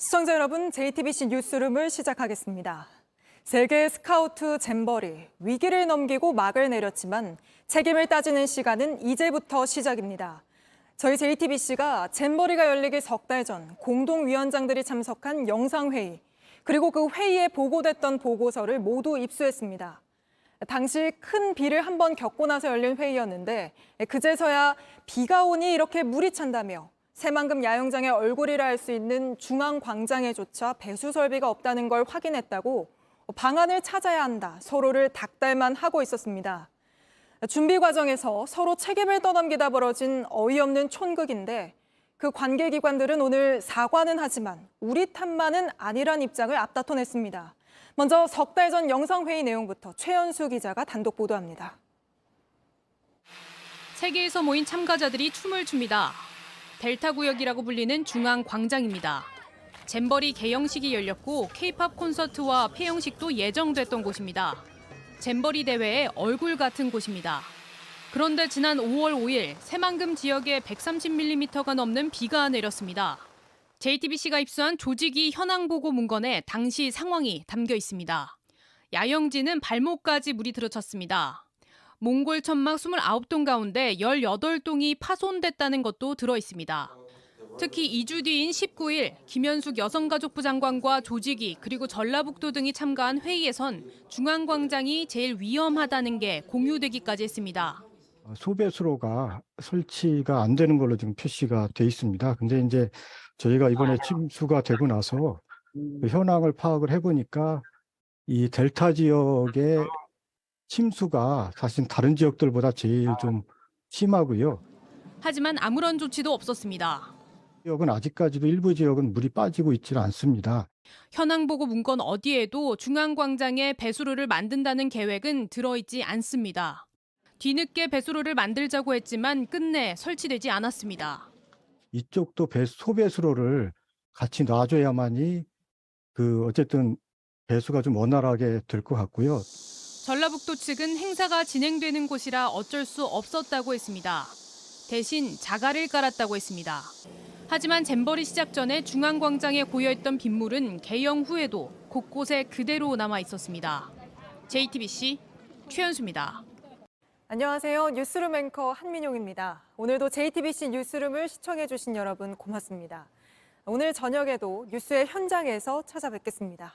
시청자 여러분, JTBC 뉴스룸을 시작하겠습니다. 세계 스카우트 잼버리, 위기를 넘기고 막을 내렸지만 책임을 따지는 시간은 이제부터 시작입니다. 저희 JTBC가 잼버리가 열리기 석 달 전 공동위원장들이 참석한 영상회의, 그리고 그 회의에 보고됐던 보고서를 모두 입수했습니다. 당시 큰 비를 한번 겪고 나서 열린 회의였는데 그제서야 비가 오니 이렇게 물이 찬다며 새만금 야영장의 얼굴이라 할 수 있는 중앙광장에조차 배수 설비가 없다는 걸 확인했다고 방안을 찾아야 한다, 서로를 닥달만 하고 있었습니다. 준비 과정에서 서로 책임을 떠넘기다 벌어진 어이없는 촌극인데 그 관계기관들은 오늘 사과는 하지만 우리 탓만은 아니란 입장을 앞다퉈냈습니다. 먼저 석 달 전 영상회의 내용부터 최연수 기자가 단독 보도합니다. 세계에서 모인 참가자들이 춤을 춥니다. 델타 구역이라고 불리는 중앙광장입니다. 잼버리 개영식이 열렸고 K-팝 콘서트와 폐영식도 예정됐던 곳입니다. 잼버리 대회의 얼굴 같은 곳입니다. 그런데 지난 5월 5일 새만금 지역에 130mm가 넘는 비가 내렸습니다. JTBC가 입수한 조직위 현황 보고 문건에 당시 상황이 담겨 있습니다. 야영지는 발목까지 물이 들어찼습니다. 몽골 천막 29동 가운데 18동이 파손됐다는 것도 들어 있습니다. 특히 2주 뒤인 19일 김현숙 여성가족부 장관과 조직위 그리고 전라북도 등이 참가한 회의에선 중앙광장이 제일 위험하다는 게 공유되기까지 했습니다. 소배수로가 설치가 안 되는 걸로 지금 표시가 돼 있습니다. 근데 이제 저희가 이번에 침수가 되고 나서 그 현황을 파악을 해보니까 이 델타 지역의 침수가 사실 다른 지역들보다 제일 좀 심하고요. 하지만 아무런 조치도 없었습니다. 지역은 아직까지도 일부 지역은 물이 빠지고 있지 않습니다. 현황 보고 문건 어디에도 중앙광장에 배수로를 만든다는 계획은 들어있지 않습니다. 뒤늦게 배수로를 만들자고 했지만 끝내 설치되지 않았습니다. 이쪽도 소배수로를 같이 놔줘야만이 어쨌든 배수가 좀 원활하게 될 것 같고요. 전라북도 측은 행사가 진행되는 곳이라 어쩔 수 없었다고 했습니다. 대신 자갈을 깔았다고 했습니다. 하지만 잼버리 시작 전에 중앙광장에 고여있던 빗물은 개영 후에도 곳곳에 그대로 남아 있었습니다. JTBC 최연수입니다. 안녕하세요. 뉴스룸 앵커 한민용입니다. 오늘도 JTBC 뉴스룸을 시청해주신 여러분 고맙습니다. 오늘 저녁에도 뉴스의 현장에서 찾아뵙겠습니다.